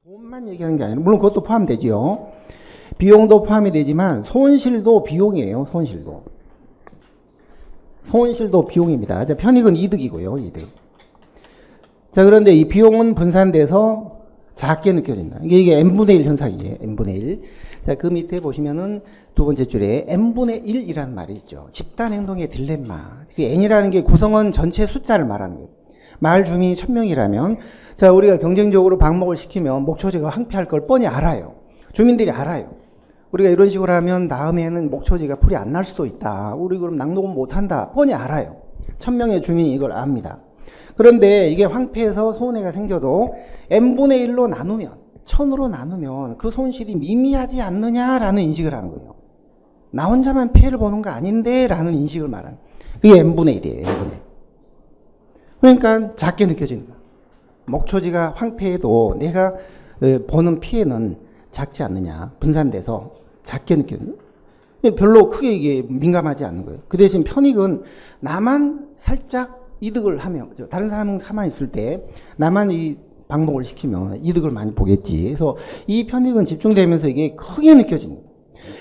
돈만 얘기하는 게 아니라 물론 그것도 포함되지요. 비용도 포함이 되지만 손실도 비용이에요. 손실도 비용입니다. 자, 편익은 이득이고요. 이득. 자, 그런데 이 비용은 분산돼서 작게 느껴진다. 이게 n분의 1 현상이에요. n분의 1. 자, 그 밑에 보시면은 두 번째 줄에 n분의 1이라는 말이 있죠. 집단 행동의 딜레마. 그 n이라는 게 구성원 전체 숫자를 말하는 거예요. 마을 주민이 1000명이라면 자, 우리가 경쟁적으로 방목을 시키면 목초지가 황폐할 걸 뻔히 알아요. 주민들이 알아요. 우리가 이런 식으로 하면 다음에는 목초지가 풀이 안 날 수도 있다. 우리 그럼 낙농은 못한다. 뻔히 알아요. 1000명의 주민이 이걸 압니다. 그런데 이게 황폐해서 손해가 생겨도 n분의 1로 나누면 1000으로 나누면 그 손실이 미미하지 않느냐라는 인식을 하는 거예요. 나 혼자만 피해를 보는 거 아닌데 라는 인식을 말하는 거예요. 그게 n분의 1이에요. n분의 1. 그러니까 작게 느껴지는 거예요. 목초지가 황폐해도 내가 보는 피해는 작지 않느냐. 분산돼서 작게 느껴지는 거예요. 별로 크게 이게 민감하지 않는 거예요. 그 대신 편익은 나만 살짝 이득을 하면, 다른 사람은 가만히 있을 때 나만 이 방목을 시키면 이득을 많이 보겠지. 그래서 이 편익은 집중되면서 이게 크게 느껴지는 거예요.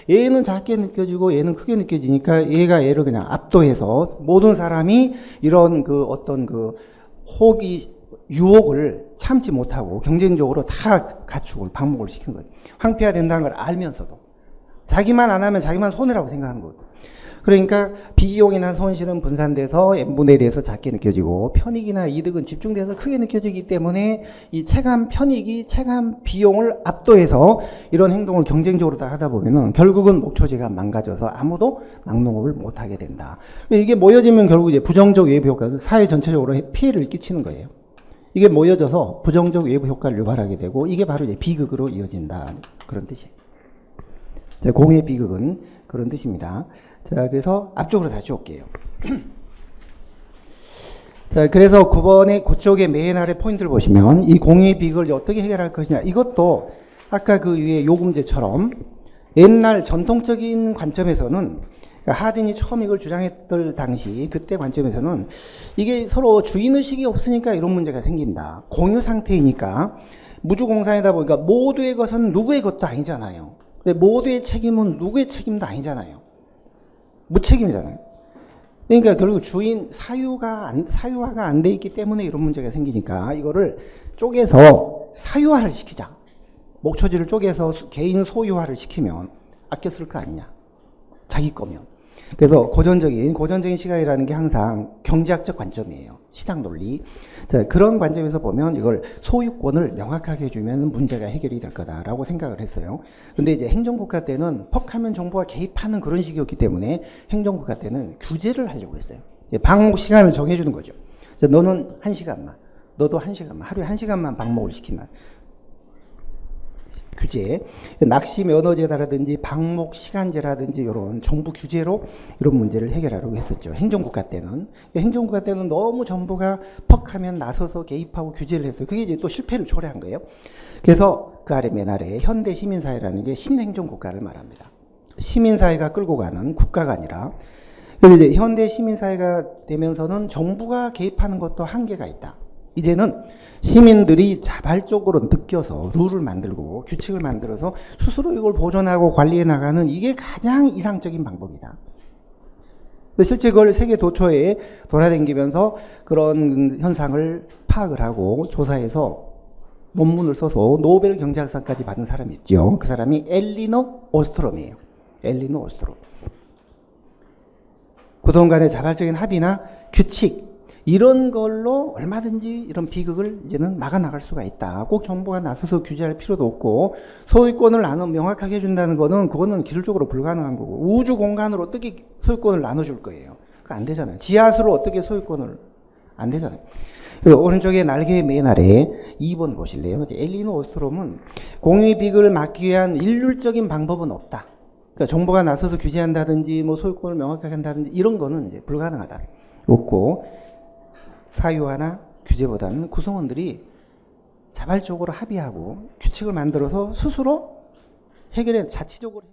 얘는 작게 느껴지고 얘는 크게 느껴지니까 얘가 얘를 그냥 압도해서 모든 사람이 이런 그 어떤 그 유혹을 참지 못하고 경쟁적으로 다 갖추고 방목을 시킨 거예요. 황폐화 된다는 걸 알면서도 자기만 안 하면 자기만 손해라고 생각하는 거예요. 그러니까 비용이나 손실은 분산돼서 n분의 1에서 작게 느껴지고 편익이나 이득은 집중돼서 크게 느껴지기 때문에 이 체감 편익이 체감 비용을 압도해서 이런 행동을 경쟁적으로 다 하다 보면은 결국은 목초지가 망가져서 아무도 낙농업을 못하게 된다. 이게 모여지면 결국 이제 부정적 외부 효과에서 사회 전체적으로 피해를 끼치는 거예요. 이게 모여져서 부정적 외부 효과를 유발하게 되고 이게 바로 이제 비극으로 이어진다. 그런 뜻이에요. 자, 공의 비극은 그런 뜻입니다. 자, 그래서 앞쪽으로 다시 올게요. 자, 그래서 9번의 그쪽에 맨 아래 포인트를 보시면 이 공의 비극을 어떻게 해결할 것이냐. 이것도 아까 그 위에 요금제처럼 옛날 전통적인 관점에서는 하든이 처음 이걸 주장했던 당시 그때 관점에서는 이게 서로 주인의식이 없으니까 이런 문제가 생긴다. 공유 상태이니까 무주공산이다 보니까 모두의 것은 누구의 것도 아니잖아요. 모두의 책임은 누구의 책임도 아니잖아요. 무책임이잖아요. 그러니까 결국 주인 사유화가 안 돼 있기 때문에 이런 문제가 생기니까 이거를 쪼개서 사유화를 시키자. 목초지를 쪼개서 개인 소유화를 시키면 아껴 쓸 거 아니냐. 자기 거면. 그래서 고전적인 시각이라는 게 항상 경제학적 관점이에요. 시장 논리. 자, 그런 관점에서 보면 이걸 소유권을 명확하게 해주면 문제가 해결이 될 거다라고 생각을 했어요. 근데 이제 행정국가 때는 퍽하면 정부가 개입하는 그런 식이었기 때문에 행정국가 때는 규제를 하려고 했어요. 이제 방목 시간을 정해주는 거죠. 자, 너는 1시간만, 너도 1시간만, 하루에 1시간만 방목을 시킨다. 규제, 낚시 면허제라든지 방목 시간제라든지 이런 정부 규제로 이런 문제를 해결하려고 했었죠. 행정국가 때는. 행정국가 때는 너무 정부가 퍽하면 나서서 개입하고 규제를 했어요. 그게 이제 또 실패를 초래한 거예요. 그래서 그 아래 맨 아래 현대 시민사회라는 게 신행정국가를 말합니다. 시민사회가 끌고 가는 국가가 아니라. 그래서 이제 현대 시민사회가 되면서는 정부가 개입하는 것도 한계가 있다. 이제는 시민들이 자발적으로 느껴서 룰을 만들고 규칙을 만들어서 스스로 이걸 보존하고 관리해 나가는 이게 가장 이상적인 방법이다. 실제 그걸 세계 도처에 돌아다니면서 그런 현상을 파악을 하고 조사해서 논문을 써서 노벨 경제학상까지 받은 사람이 있죠. 그 사람이 엘리너 오스트롬이에요. 엘리너 오스트롬. 구성 간의 자발적인 합의나 규칙 이런 걸로 얼마든지 이런 비극을 이제는 막아나갈 수가 있다. 꼭 정부가 나서서 규제할 필요도 없고 소유권을 명확하게 해준다는 거는 그거는 기술적으로 불가능한 거고 우주 공간으로 어떻게 소유권을 나눠줄 거예요. 그거 안 되잖아요. 지하수로 어떻게 소유권을 안 되잖아요. 그래서 오른쪽에 날개의 맨 아래 2번 보실래요? 엘리노 오스트롬은 공유의 비극을 막기 위한 일률적인 방법은 없다. 그러니까 정부가 나서서 규제한다든지 뭐 소유권을 명확하게 한다든지 이런 거는 이제 불가능하다. 없고 사유화나 규제보다는 구성원들이 자발적으로 합의하고 규칙을 만들어서 스스로 자치적으로